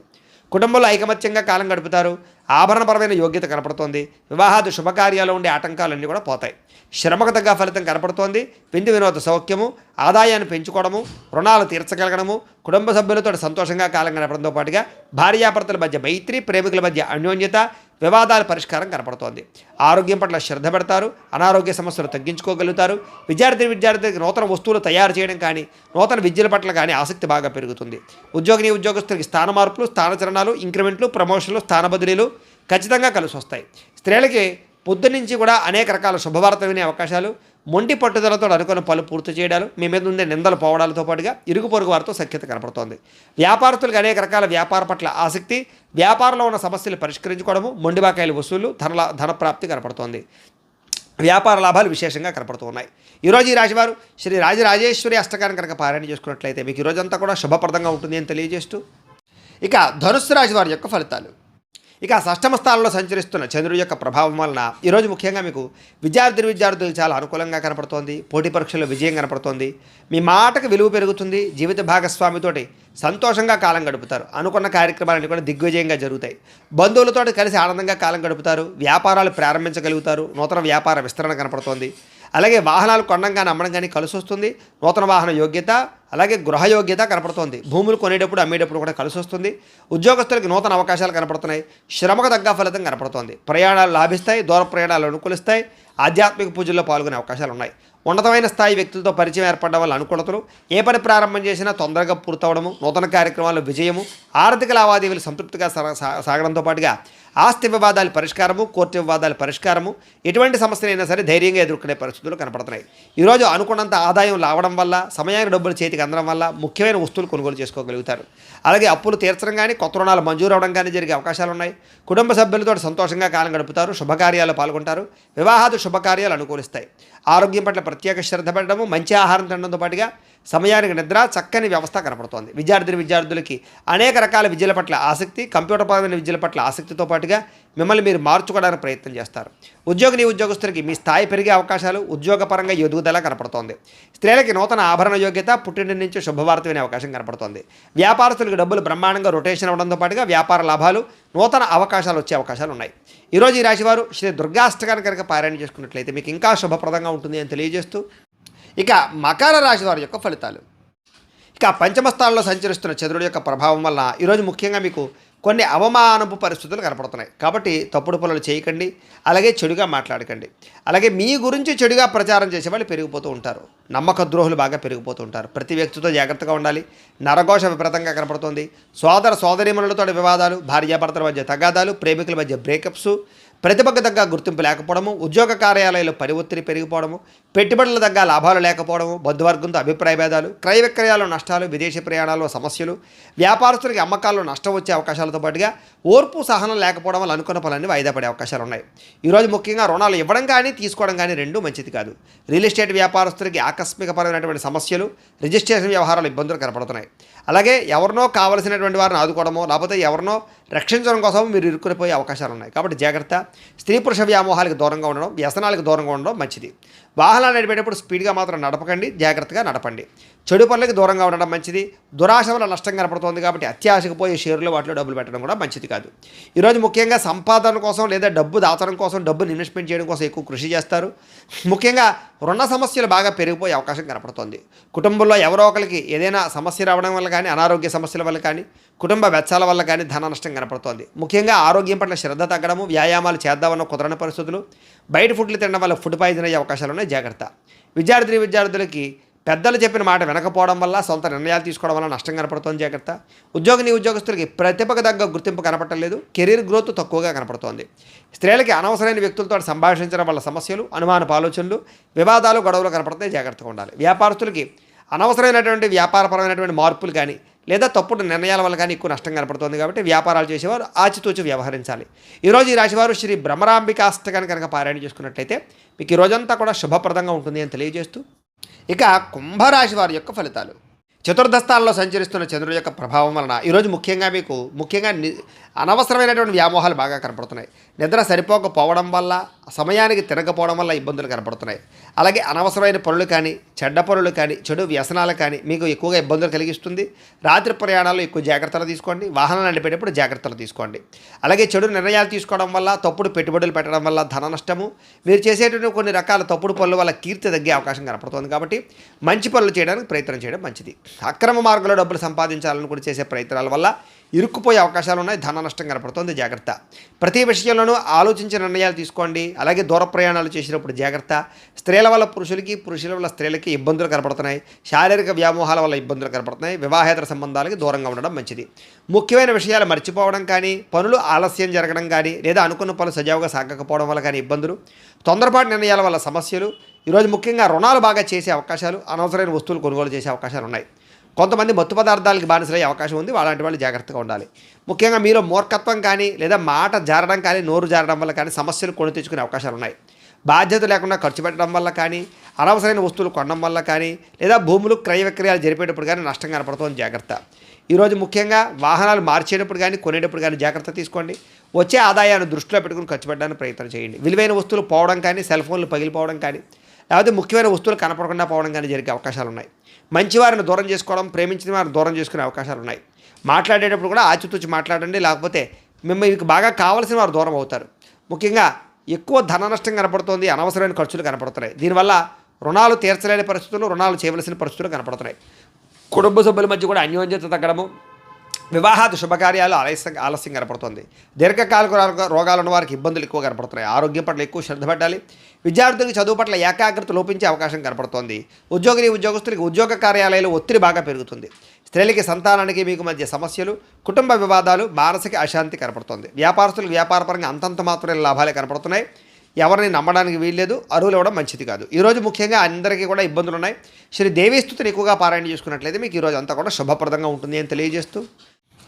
కుటుంబంలో ఐకమత్యంగా కాలం గడుపుతారు. ఆభరణపరమైన యోగ్యత కనపడుతోంది. వివాహాది శుభకార్యాలు ఉండే ఆటంకాలన్నీ కూడా పోతాయి. శ్రమకు తగ్గ ఫలితం కనపడుతోంది. విందు వినోద సౌఖ్యము, ఆదాయాన్ని పెంచుకోవడము, రుణాలు తీర్చగలగడము, కుటుంబ సభ్యులతో సంతోషంగా కాలం గడపడంతో పాటుగా భార్యాభర్తల మధ్య మైత్రి, ప్రేమికుల మధ్య అన్యోన్యత, వివాదాల పరిష్కారం కనపడుతోంది. ఆరోగ్యం పట్ల శ్రద్ధ పెడతారు. అనారోగ్య సమస్యలు తగ్గించుకోగలుగుతారు. విద్యార్థులకు నూతన వస్తువులు తయారు చేయడం కానీ, నూతన విద్యల పట్ల కానీ ఆసక్తి బాగా పెరుగుతుంది. ఉద్యోగస్తులకి స్థాన మార్పులు, స్థానచలనాలు, ఇంక్రిమెంట్లు, ప్రమోషన్లు, స్థాన బదిలీలు ఖచ్చితంగా కలిసి వస్తాయి. స్త్రీలకి పొద్దునుంచి కూడా అనేక రకాల శుభవార్త వినే అవకాశాలు, మొండి పట్టుదలతో అనుకున్న పనులు పూర్తి చేయడాలు, మీ మీద ఉండే నిందలు పోవడాలతో పాటుగా ఇరుగు పొరుగు వారితో సఖ్యత కనపడుతోంది. వ్యాపారస్తులకు అనేక రకాల వ్యాపార పట్ల ఆసక్తి, వ్యాపారంలో ఉన్న సమస్యలు పరిష్కరించుకోవడము, మొండిబాకాయల వసూళ్లు, ధనప్రాప్తి కనపడుతోంది. వ్యాపార లాభాలు విశేషంగా కనపడుతూ ఉన్నాయి. ఈరోజు ఈ రాశివారు శ్రీ రాజరాజేశ్వరి అష్టకాన్ని కనుక పారాయణ చేసుకున్నట్లయితే మీకు ఈరోజంతా కూడా శుభప్రదంగా ఉంటుంది అని తెలియజేస్తూ, ఇక ధనుస్సు రాశి వారి యొక్క ఫలితాలు. ఇక షష్టమ స్థానంలో సంచరిస్తున్న చంద్రుడి యొక్క ప్రభావం వలన ఈరోజు ముఖ్యంగా మీకు విద్యార్థులకు చాలా అనుకూలంగా కనపడుతోంది. పోటీ పరీక్షల్లో విజయం కనపడుతోంది. మీ మాటకు విలువ పెరుగుతుంది. జీవిత భాగస్వామితోటి సంతోషంగా కాలం గడుపుతారు. అనుకున్న కార్యక్రమాలన్నీ కూడా దిగ్విజయంగా జరుగుతాయి. బంధువులతో కలిసి ఆనందంగా కాలం గడుపుతారు. వ్యాపారాలు ప్రారంభించగలుగుతారు. నూతన వ్యాపార విస్తరణ కనపడుతోంది. అలాగే వాహనాలు కొనడం కానీ, అమ్మడం కానీ కలిసి వస్తుంది. నూతన వాహన యోగ్యత, అలాగే గృహ యోగ్యత కనపడుతోంది. భూములు కొనేటప్పుడు, అమ్మేటప్పుడు కూడా కలిసి వస్తుంది. ఉద్యోగస్తులకు నూతన అవకాశాలు కనపడుతున్నాయి. శ్రమకు తగ్గ ఫలితం కనపడుతోంది. ప్రయాణాలు లాభిస్తాయి. దూర ప్రయాణాలు అనుకూలిస్తాయి. ఆధ్యాత్మిక పూజల్లో పాల్గొనే అవకాశాలు ఉన్నాయి. ఉన్నతమైన స్థాయి వ్యక్తులతో పరిచయం ఏర్పడడం వల్ల అనుకూలతలు, ఏ పని ప్రారంభం చేసినా తొందరగా పూర్తవడము, నూతన కార్యక్రమాల్లో విజయము, ఆర్థిక లావాదేవీలు సంతృప్తిగా సాగడంతో పాటుగా ఆస్తి వివాదాల పరిష్కారము, కోర్టు వివాదాల పరిష్కారము, ఎటువంటి సమస్యలైనా సరే ధైర్యంగా ఎదుర్కొనే పరిస్థితులు కనపడుతున్నాయి. ఈరోజు అనుకున్నంత ఆదాయం రావడం వల్ల, సమయానికి డబ్బులు చేతికి అందడం వల్ల ముఖ్యమైన వస్తువులు కొనుగోలు చేసుకోగలుగుతారు. అలాగే అప్పులు తీర్చడం కానీ, కొత్త రుణాలు మంజూరు అవడం కానీ జరిగే అవకాశాలు ఉన్నాయి. కుటుంబ సభ్యులతో సంతోషంగా కాలం గడుపుతారు. శుభకార్యాలు పాల్గొంటారు. వివాహాది శుభకార్యాలు అనుకూలిస్తాయి. ఆరోగ్యం పట్ల ప్రత్యేక శ్రద్ధ పెట్టడము, మంచి ఆహారం తినడంతో పాటుగా సమయానికి నిద్ర, చక్కని వ్యవస్థ కనపడుతోంది. విద్యార్థులకి అనేక రకాల విద్యల పట్ల ఆసక్తి, కంప్యూటర్ పరమైన విద్యల పట్ల ఆసక్తితో పాటుగా మిమ్మల్ని మీరు మార్చుకోవడానికి ప్రయత్నం చేస్తారు. ఉద్యోగస్తులకి మీ స్థాయి పెరిగే అవకాశాలు, ఉద్యోగపరంగా ఎదుగుదల కనపడుతోంది. స్త్రీలకి నూతన ఆభరణ యోగ్యత, పుట్టింటి నుంచి శుభవార్త వినే అవకాశం కనపడుతోంది. వ్యాపారస్తులకు డబ్బులు బ్రహ్మాండంగా రొటేషన్ అవ్వడంతో పాటుగా వ్యాపార లాభాలు, నూతన అవకాశాలు వచ్చే అవకాశాలు ఉన్నాయి. ఈరోజు ఈ రాశివారు శ్రీ దుర్గాష్టకాన్ని కనుక పారాయణ చేసుకున్నట్లయితే మీకు ఇంకా శుభప్రదంగా ఉంటుంది అని తెలియజేస్తూ, ఇక మకర రాశి వారి యొక్క ఫలితాలు. ఇక పంచమ స్థానంలో సంచరిస్తున్న చంద్రుడి యొక్క ప్రభావం వల్ల ఈరోజు ముఖ్యంగా మీకు కొన్ని అవమానపు పరిస్థితులు కనపడుతున్నాయి. కాబట్టి తప్పుడు పనులు చేయకండి. అలాగే చెడుగా మాట్లాడకండి. అలాగే మీ గురించి చెడుగా ప్రచారం చేసే వాళ్ళు పెరిగిపోతూ ఉంటారు. నమ్మక ద్రోహులు బాగా పెరిగిపోతూ ఉంటారు. ప్రతి వ్యక్తితో జాగ్రత్తగా ఉండాలి. నరఘోష విపరీతంగా కనపడుతుంది. సోదరీమణులతో వివాదాలు, భార్యాభర్తల మధ్య తగాదాలు, ప్రేమికుల మధ్య బ్రేకప్స్, ప్రతిభకు తగ్గ గుర్తింపు లేకపోవడము, ఉద్యోగ కార్యాలయాల్లో పని ఒత్తిడి పెరిగిపోవడము, పెట్టుబడుల తగ్గ లాభాలు లేకపోవడము, బంధువర్గంతో అభిప్రాయ భేదాలు, క్రయ విక్రయాల్లో నష్టాలు, విదేశీ ప్రయాణాల్లో సమస్యలు, వ్యాపారస్తులకి అమ్మకాల్లో నష్టం వచ్చే అవకాశాలతో పాటుగా ఓర్పు సహనం లేకపోవడం వల్ల అనుకున్న పనులన్నీ వాయిదా పడే అవకాశాలు ఉన్నాయి. ఈరోజు ముఖ్యంగా రుణాలు ఇవ్వడం కానీ తీసుకోవడం కానీ రెండూ మంచిది కాదు. రియల్ ఎస్టేట్ వ్యాపారస్తులకి ఆకస్మికపరమైనటువంటి సమస్యలు, రిజిస్ట్రేషన్ వ్యవహారాలు ఇబ్బందులు కనపడుతున్నాయి. అలాగే ఎవరినో కావలసినటువంటి వారిని ఆదుకోవడమో లేకపోతే ఎవరినో రక్షించడం కోసం మీరు ఇరుక్కునిపోయే అవకాశాలు ఉన్నాయి. కాబట్టి జాగ్రత్త. స్త్రీ పురుష వ్యామోహాలకు దూరంగా ఉండడం, వ్యసనాలకు దూరంగా ఉండడం మంచిది. వాహనాలు నడిపేటప్పుడు స్పీడ్గా మాత్రం నడపకండి, జాగ్రత్తగా నడపండి. చెడు పనులకు దూరంగా ఉండడం మంచిది. దురాశ వల్ల నష్టం కనపడుతోంది కాబట్టి అత్యాశకు పోయే షేర్లు వాటిలో డబ్బులు పెట్టడం కూడా మంచిది కాదు. ఈరోజు ముఖ్యంగా సంపాదన కోసం లేదా డబ్బు దాచడం కోసం, డబ్బుని ఇన్వెస్ట్మెంట్ చేయడం కోసం ఎక్కువ కృషి చేస్తారు. ముఖ్యంగా రుణ సమస్యలు బాగా పెరిగిపోయే అవకాశం కనపడుతోంది. కుటుంబంలో ఎవరో ఒకరికి ఏదైనా సమస్య రావడం వల్ల కానీ, అనారోగ్య సమస్యల వల్ల కానీ, కుటుంబ వెచ్చాల వల్ల కానీ ధన నష్టం కనపడుతోంది. ముఖ్యంగా ఆరోగ్యం పట్ల శ్రద్ధ తగ్గడము, వ్యాయామాలు చేద్దామన్న కుదరని పరిస్థితులు, బయట ఫుడ్లు తినడం వల్ల ఫుడ్ పాయిజన్ అయ్యే అవకాశాలు ఉన్నాయి. జాగ్రత్త. విద్యార్థులకి పెద్దలు చెప్పిన మాట వినకపోవడం వల్ల, సొంత నిర్ణయాలు తీసుకోవడం వల్ల నష్టం కనపడుతోంది. జాగ్రత్త. ఉద్యోగస్తులకి ప్రతిభకు తగ్గ గుర్తింపు కనపడలేదు. కెరీర్ గ్రోత్ తక్కువగా కనపడుతోంది. స్త్రీలకి అనవసరమైన వ్యక్తులతో సంభాషించడం వల్ల సమస్యలు, అనుమానపు ఆలోచనలు, వివాదాలు, గొడవలు కనపడతాయి. జాగ్రత్తగా ఉండాలి. వ్యాపారస్తులకి అనవసరమైనటువంటి వ్యాపారపరమైనటువంటి మార్పులు కానీ లేదా తప్పుడు నిర్ణయాల వల్ల కానీ ఎక్కువ నష్టం కనపడుతుంది. కాబట్టి వ్యాపారాలు చేసేవారు ఆచితూచి వ్యవహరించాలి. ఈరోజు ఈ రాశివారు శ్రీ భ్రమరాంబికాష్టకాన్ని కనుక పారాయణ చేసుకున్నట్లయితే మీకు ఈ రోజంతా కూడా శుభప్రదంగా ఉంటుంది అని తెలియజేస్తూ, ఇక కుంభరాశి వారి యొక్క ఫలితాలు. చతుర్థ స్థానంలో సంచరిస్తున్న చంద్రుడి యొక్క ప్రభావం వలన ఈరోజు ముఖ్యంగా అనవసరమైనటువంటి వ్యామోహాలు బాగా కనపడుతున్నాయి. నిద్ర సరిపోకపోవడం వల్ల, సమయానికి తిరగకపోవడం వల్ల ఇబ్బందులు కనపడుతున్నాయి. అలాగే అనవసరమైన పనులు కానీ, చెడ్డ పనులు కానీ, చెడు వ్యసనాలు కానీ మీకు ఎక్కువగా ఇబ్బందులు కలిగిస్తుంది. రాత్రి ప్రయాణాల్లో ఎక్కువ జాగ్రత్తలు తీసుకోండి. వాహనాలు నడిపేటప్పుడు జాగ్రత్తలు తీసుకోండి. అలాగే చెడు నిర్ణయాలు తీసుకోవడం వల్ల, తప్పుడు పెట్టుబడులు పెట్టడం వల్ల ధన నష్టము, మీరు చేసేటువంటి కొన్ని రకాల తప్పుడు పనుల వల్ల కీర్తి తగ్గే అవకాశం కనపడుతుంది. కాబట్టి మంచి పనులు చేయడానికి ప్రయత్నం చేయడం మంచిది. అక్రమ మార్గంలో డబ్బులు సంపాదించాలని కూడా చేసే ప్రయత్నాల వల్ల ఇరుక్కుపోయే అవకాశాలు ఉన్నాయి. ధన నష్టం కనపడుతుంది. జాగ్రత్త. ప్రతి విషయంలోనూ ఆలోచించిన నిర్ణయాలు తీసుకోండి. అలాగే దూర ప్రయాణాలు చేసినప్పుడు జాగ్రత్త. స్త్రీల వల్ల పురుషులకి, పురుషుల వల్ల స్త్రీలకి ఇబ్బందులు కనపడుతున్నాయి. శారీరక వ్యామోహాల వల్ల ఇబ్బందులు కనపడుతున్నాయి. వివాహేతర సంబంధాలకి దూరంగా ఉండడం మంచిది. ముఖ్యమైన విషయాలు మర్చిపోవడం కానీ, పనులు ఆలస్యం జరగడం కానీ, లేదా అనుకున్న పనులు సజావుగా సాగకపోవడం వల్ల కానీ ఇబ్బందులు, తొందరపాటు నిర్ణయాల వల్ల సమస్యలు, ఈరోజు ముఖ్యంగా రుణాలు బాగా చేసే అవకాశాలు, అనవసరమైన వస్తువులు కొనుగోలు చేసే అవకాశాలు ఉన్నాయి. కొంతమంది మత్తు పదార్థాలకి బానిసలయ్యే అవకాశం ఉంది. అలాంటి వాళ్ళు జాగ్రత్తగా ఉండాలి. ముఖ్యంగా మీరు మూర్ఖత్వం కానీ లేదా మాట జారడం కానీ, నోరు జారడం వల్ల కానీ సమస్యలు కొని తెచ్చుకునే అవకాశాలు ఉన్నాయి. బాధ్యత లేకుండా ఖర్చు పెట్టడం వల్ల కానీ, అనవసరమైన వస్తువులు కొనడం వల్ల కానీ, లేదా భూములు క్రయ విక్రయాలు జరిపేటప్పుడు కానీ నష్టం కనపడుతుంది. జాగ్రత్త. ఈరోజు ముఖ్యంగా వాహనాలు మార్చేటప్పుడు కానీ, కొనేటప్పుడు కానీ జాగ్రత్త తీసుకోండి. వచ్చే ఆదాయాన్ని దృష్టిలో పెట్టుకుని ఖర్చు పెట్టడానికి ప్రయత్నం చేయండి. విలువైన వస్తువులు పోవడం కానీ, సెల్ ఫోన్లు పగిలిపోవడం కానీ, లేకపోతే ముఖ్యమైన వస్తువులు కనపడకుండా పోవడం కానీ జరిగే అవకాశాలు ఉన్నాయి. మంచివారిని దూరం చేసుకోవడం, ప్రేమించిన వారిని దూరం చేసుకునే అవకాశాలు ఉన్నాయి. మాట్లాడేటప్పుడు కూడా ఆచితూచి మాట్లాడండి. లేకపోతే మీకు బాగా కావాల్సిన వారు దూరం అవుతారు. ముఖ్యంగా ఎక్కువ ధన నష్టం కనపడుతుంది. అనవసరమైన ఖర్చులు కనపడుతున్నాయి. దీనివల్ల రుణాలు తీర్చలేని పరిస్థితులు, రుణాలు చేయవలసిన పరిస్థితులు కనపడుతున్నాయి. కుటుంబ సభ్యుల మధ్య కూడా అన్యోన్యత తగ్గడము, వివాహాది శుభకార్యాలు ఆలస్యం కనపడుతుంది. దీర్ఘకాలిక రోగాలు ఉన్న వారికి ఇబ్బందులు ఎక్కువ కనపడుతున్నాయి. ఆరోగ్యం పట్ల ఎక్కువ శ్రద్ధ పెట్టాలి. విద్యార్థులకి చదువు పట్ల ఏకాగ్రత లోపించే అవకాశం కనపడుతోంది. ఉద్యోగస్తులకి ఉద్యోగ కార్యాలయాలు ఒత్తిడి బాగా పెరుగుతుంది. స్త్రీలకి, సంతానానికి మీకు మధ్య సమస్యలు, కుటుంబ వివాదాలు, మానసిక అశాంతి కనపడుతుంది. వ్యాపారస్తులకు వ్యాపారపరంగా అంతంత మాత్రమే లాభాలే కనపడుతున్నాయి. ఎవరిని నమ్మడానికి వీల్లేదు. అరువులు ఇవ్వడం మంచిది కాదు. ఈరోజు ముఖ్యంగా అందరికీ కూడా ఇబ్బందులు ఉన్నాయి. శ్రీ దేవీస్తుతిని ఎక్కువగా పారాయణ చేసుకున్నట్లయితే మీకు ఈరోజు అంతా కూడా శుభప్రదంగా ఉంటుంది అని తెలియజేస్తూ,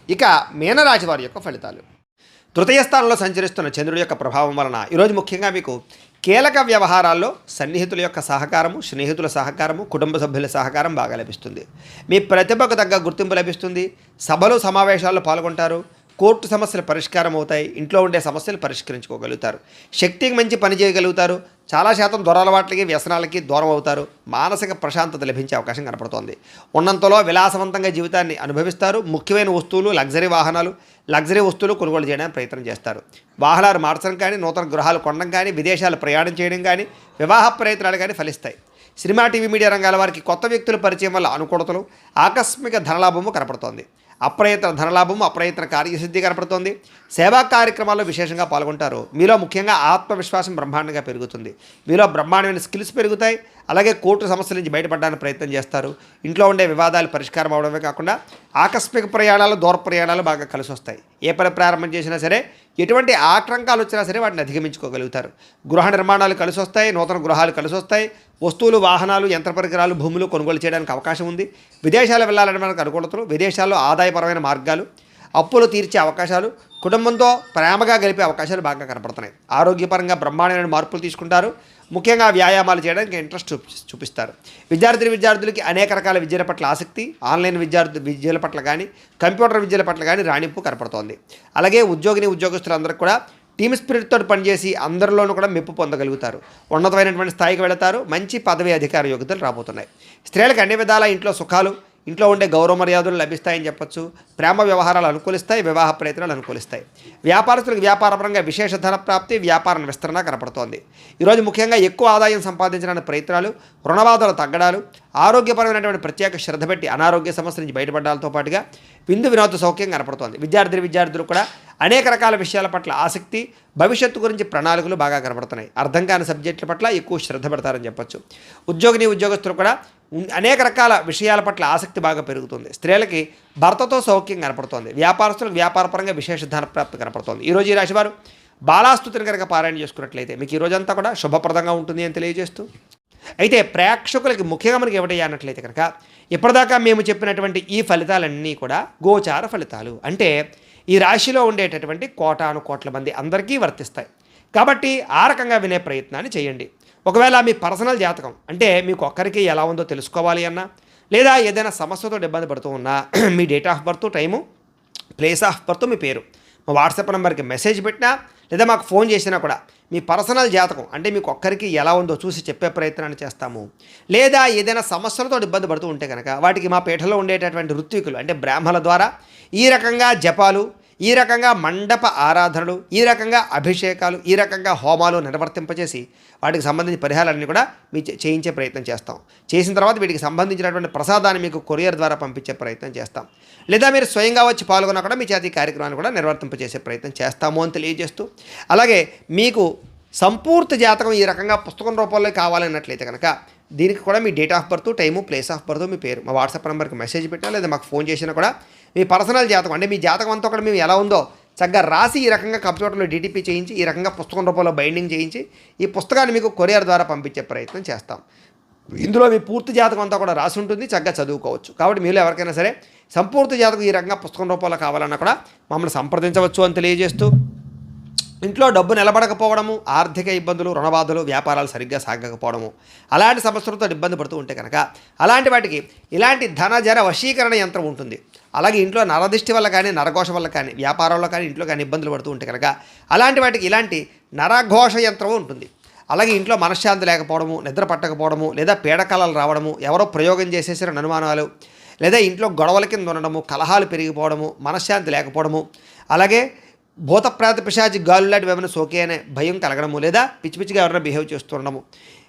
ఇక మీనరాశి వారి యొక్క ఫలితాలు. తృతీయ స్థానంలో సంచరిస్తున్న చంద్రుడి యొక్క ప్రభావం వలన ఈరోజు ముఖ్యంగా మీకు కీలక వ్యవహారాల్లో సన్నిహితుల యొక్క సహకారము, స్నేహితుల సహకారము, కుటుంబ సభ్యుల సహకారం బాగా లభిస్తుంది. మీ ప్రతిభకు తగ్గ గుర్తింపు లభిస్తుంది. సభలు, సమావేశాల్లో పాల్గొంటారు. కోర్టు సమస్యలు పరిష్కారం అవుతాయి. ఇంట్లో ఉండే సమస్యలు పరిష్కరించుకోగలుగుతారు. శక్తికి మంచి పని చేయగలుగుతారు. చాలా శాతం దురలవాట్లకి, వ్యసనాలకి దూరం అవుతారు. మానసిక ప్రశాంతత లభించే అవకాశం కనపడుతోంది. ఉన్నంతలో విలాసవంతంగా జీవితాన్ని అనుభవిస్తారు. ముఖ్యమైన వస్తువులు, లగ్జరీ వస్తువులు కొనుగోలు చేయడానికి ప్రయత్నం చేస్తారు. వాహనాలు మార్చడం కానీ, నూతన గృహాలు కొనడం కానీ, విదేశాలు ప్రయాణం చేయడం కానీ, వివాహ ప్రయత్నాలు కానీ ఫలిస్తాయి. సినిమా, టీవీ, మీడియా రంగాల వారికి కొత్త వ్యక్తుల పరిచయం వల్ల అనుకూలతలు, ఆకస్మిక ధనలాభము కనపడుతోంది. అప్రయత్న ధనలాభము, అప్రయత్న కార్యసిద్ధి కనపడుతోంది. సేవా కార్యక్రమాల్లో విశేషంగా పాల్గొంటారు. మీలో ముఖ్యంగా ఆత్మవిశ్వాసం బ్రహ్మాండంగా పెరుగుతుంది. మీలో బ్రహ్మాండమైన స్కిల్స్ పెరుగుతాయి. అలాగే కోర్టు సమస్యల నుంచి బయటపడడానికి ప్రయత్నం చేస్తారు. ఇంట్లో ఉండే వివాదాలు పరిష్కారం అవడమే కాకుండా ఆకస్మిక ప్రయాణాలు, దూర ప్రయాణాలు బాగా కలిసి వస్తాయి. ఏ పని ప్రారంభం చేసినా సరే, ఎటువంటి ఆటంకాలు వచ్చినా సరే వాటిని అధిగమించుకోగలుగుతారు. గృహ నిర్మాణాలు కలిసి వస్తాయి. నూతన గృహాలు కలిసి వస్తాయి. వస్తువులు, వాహనాలు, యంత్ర పరికరాలు, భూములు కొనుగోలు చేయడానికి అవకాశం ఉంది. విదేశాలు వెళ్ళాలని మనకు అనుకూలతలు, విదేశాల్లో ఆదాయపరమైన మార్గాలు, అప్పులు తీర్చే అవకాశాలు, కుటుంబంతో ప్రేమగా గడిపే అవకాశాలు బాగా కనపడుతున్నాయి. ఆరోగ్యపరంగా బ్రహ్మాండమైన మార్పులు తీసుకుంటారు. ముఖ్యంగా వ్యాయామాలు చేయడానికి ఇంట్రెస్ట్ చూపిస్తారు. విద్యార్థులకి అనేక రకాల విద్యల పట్ల ఆసక్తి, ఆన్లైన్ విద్యల పట్ల కానీ, కంప్యూటర్ విద్యల పట్ల కానీ రాణింపు కనపడుతోంది. అలాగే ఉద్యోగస్తులందరికీ కూడా టీమ్ స్పిరిట్తో పనిచేసి అందరిలోనూ కూడా మెప్పు పొందగలుగుతారు. ఉన్నతమైనటువంటి స్థాయికి వెళతారు. మంచి పదవి, అధికార యోగ్యతలు రాబోతున్నాయి. స్త్రీలకు అన్ని విధాల ఇంట్లో సుఖాలు, ఇంట్లో ఉండే గౌరవ మర్యాదలు లభిస్తాయని చెప్పొచ్చు. ప్రేమ వ్యవహారాలు అనుకూలిస్తాయి. వివాహ ప్రయత్నాలు అనుకూలిస్తాయి. వ్యాపారస్తులకు వ్యాపారపరంగా విశేష ధన ప్రాప్తి, వ్యాపార విస్తరణ కనపడుతోంది. ఈరోజు ముఖ్యంగా ఎక్కువ ఆదాయం సంపాదించడానికి ప్రయత్నాలు, రుణబాధలు తగ్గడాలు, ఆరోగ్యపరమైనటువంటి ప్రత్యేక శ్రద్ధ పెట్టి అనారోగ్య సమస్యల నుంచి బయటపడడాలతో పాటుగా విందు వినోద సౌఖ్యం కనపడుతోంది. విద్యార్థులు కూడా అనేక రకాల విషయాల పట్ల ఆసక్తి, భవిష్యత్తు గురించి ప్రణాళికలు బాగా కనపడుతున్నాయి. అర్థం కాని సబ్జెక్టుల పట్ల ఎక్కువ శ్రద్ధ పెడతారని చెప్పొచ్చు. ఉద్యోగస్తులు కూడా అనేక రకాల విషయాల పట్ల ఆసక్తి బాగా పెరుగుతుంది. స్త్రీలకి భర్తతో సౌఖ్యం కనపడుతోంది. వ్యాపారస్తులకు వ్యాపారపరంగా విశేష ధన ప్రాప్తి కనపడుతోంది. ఈరోజు ఈ రాశివారు బాలాస్తుతిని కనుక పారాయణ చేసుకున్నట్లయితే మీకు ఈ రోజంతా కూడా శుభప్రదంగా ఉంటుంది అని తెలియజేస్తూ, అయితే ప్రేక్షకులకి ముఖ్యంగా మనకి ఏమిటయ్యా అన్నట్లయితే కనుక ఇప్పటిదాకా మేము చెప్పినటువంటి ఈ ఫలితాలన్నీ కూడా గోచార ఫలితాలు. అంటే ఈ రాశిలో ఉండేటటువంటి కోటాను కోట్ల మంది అందరికీ వర్తిస్తాయి. కాబట్టి ఆ రకంగా వినే ప్రయత్నాన్ని చేయండి. ఒకవేళ మీ పర్సనల్ జాతకం అంటే మీకు ఒక్కరికి ఎలా ఉందో తెలుసుకోవాలి అన్నా, లేదా ఏదైనా సమస్యతో ఇబ్బంది పడుతూ ఉన్నా మీ date of birth, time, place of birth, మీ పేరు మా వాట్సాప్ నెంబర్కి మెసేజ్ పెట్టినా లేదా మాకు ఫోన్ చేసినా కూడా మీ పర్సనల్ జాతకం అంటే మీకు ఒక్కరికి ఎలా ఉందో చూసి చెప్పే ప్రయత్నాన్ని చేస్తాము. లేదా ఏదైనా సమస్యలతో ఇబ్బంది పడుతూ ఉంటే కనుక వాటికి మా పీఠలో ఉండేటటువంటి ఋత్వికులు అంటే బ్రాహ్మణుల ద్వారా ఈ రకంగా జపాలు, ఈ రకంగా మండప ఆరాధనలు, ఈ రకంగా అభిషేకాలు, ఈ రకంగా హోమాలు నిర్వర్తింపచేసి వాటికి సంబంధించిన పరిహారాలన్నీ కూడా మీ చేయించే ప్రయత్నం చేస్తాం. చేసిన తర్వాత వీటికి సంబంధించినటువంటి ప్రసాదాన్ని మీకు కొరియర్ ద్వారా పంపించే ప్రయత్నం చేస్తాం. లేదా మీరు స్వయంగా వచ్చి పాల్గొన్నా కూడా మీ చేతి కార్యక్రమాన్ని కూడా నిర్వర్తింపచేసే ప్రయత్నం చేస్తాము అని తెలియజేస్తూ, అలాగే మీకు సంపూర్తి జాతకం ఈ రకంగా పుస్తకం రూపంలో కావాలన్నట్లయితే కనుక దీనికి కూడా మీ date of birth, time, place of birth, మీ పేరు మా వాట్సాప్ నెంబర్కి మెసేజ్ పెట్టినా లేదా మాకు ఫోన్ చేసినా కూడా మీ పర్సనల్ జాతకం అంటే మీ జాతకం అంతా కూడా మేము ఎలా ఉందో చక్కగా రాసి ఈ రకంగా కంప్యూటర్లో డీటీపీ చేయించి ఈ రకంగా పుస్తకం రూపంలో బైండింగ్ చేయించి ఈ పుస్తకాన్ని మీకు కొరియర్ ద్వారా పంపించే ప్రయత్నం చేస్తాం. ఇందులో మీ పూర్తి జాతకం అంతా కూడా రాసి ఉంటుంది. చక్కగా చదువుకోవచ్చు. కాబట్టి మీరు ఎవరికైనా సరే సంపూర్తి జాతకం ఈ రకంగా పుస్తకం రూపంలో కావాలన్నా కూడా మమ్మల్ని సంప్రదించవచ్చు అని తెలియజేస్తూ, ఇంట్లో డబ్బు నిలబడకపోవడము, ఆర్థిక ఇబ్బందులు, రుణబాధలు, వ్యాపారాలు సరిగ్గా సాగకపోవడము, అలాంటి సమస్యలతో ఇబ్బంది పడుతూ ఉంటే కనుక అలాంటి వాటికి ఇలాంటి ధనజర వశీకరణ యంత్రం ఉంటుంది. అలాగే ఇంట్లో నరదిష్టి వల్ల కానీ, నరఘోష వల్ల కానీ, వ్యాపారంలో కానీ, ఇంట్లో కానీ ఇబ్బందులు పడుతూ ఉంటే కనుక అలాంటి వాటికి ఇలాంటి నరఘోష యంత్రం ఉంటుంది. అలాగే ఇంట్లో మనశ్శాంతి లేకపోవడము, నిద్ర పట్టకపోవడము, లేదా పీడకలలు రావడము, ఎవరో ప్రయోగం చేసేసిన అనుమానాలు, లేదా ఇంట్లో గొడవల కింద ఉండడము, కలహాలు పెరిగిపోవడము, మనశ్శాంతి లేకపోవడము, అలాగే భూతప్రాత పిశాచి గాలు లాంటివి ఏమైనా సోకే అనే భయం కలగడము, లేదా పిచ్చి పిచ్చిగా ఎవరైనా బిహేవ్ చేస్తుండడము,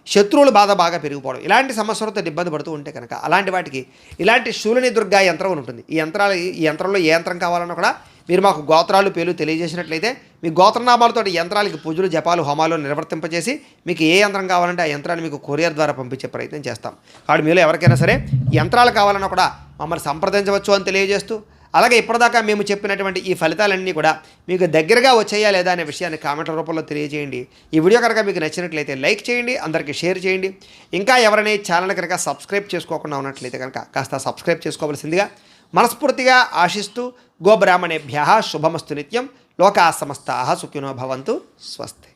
శత్రువుల బాధ బాగా పెరిగిపోవడం, ఇలాంటి సమస్యలతో ఇబ్బంది పడుతూ ఉంటే కనుక అలాంటి వాటికి ఇలాంటి శూలిని దుర్గా యంత్రం ఉంటుంది. ఈ యంత్రంలో ఏ యంత్రం కావాలన్నా కూడా మీరు మాకు గోత్రాలు, పేర్లు తెలియజేసినట్లయితే మీ గోత్రనామాలతో యంత్రాలకి పూజలు, జపాలు, హోమాలు నిర్వర్తింపజేసి మీకు ఏ యంత్రం కావాలంటే ఆ యంత్రాన్ని మీకు కొరియర్ ద్వారా పంపించే ప్రయత్నం చేస్తాం. కాబట్టి మీలో ఎవరికైనా సరే యంత్రాలు కావాలన్నా కూడా మమ్మల్ని సంప్రదించవచ్చు అని తెలియజేస్తూ, అలాగే ఇప్పటిదాకా మేము చెప్పినటువంటి ఈ ఫలితాలన్నీ కూడా మీకు దగ్గరగా వచ్చాయా లేదా అనే విషయాన్ని కామెంట్ల రూపంలో తెలియజేయండి. ఈ వీడియో కనుక మీకు నచ్చినట్లయితే లైక్ చేయండి, అందరికీ షేర్ చేయండి. ఇంకా ఎవరైనా ఛానల్ కనుక సబ్స్క్రైబ్ చేసుకోకుండా ఉన్నట్లయితే కనుక కాస్త సబ్స్క్రైబ్ చేసుకోవాల్సిందిగా మనస్ఫూర్తిగా ఆశిస్తూ, గోబ్రాహ్మణేభ్యః శుభమస్తు నిత్యం, లోకా సమస్తాః సుఖినో భవంతు, స్వస్తి.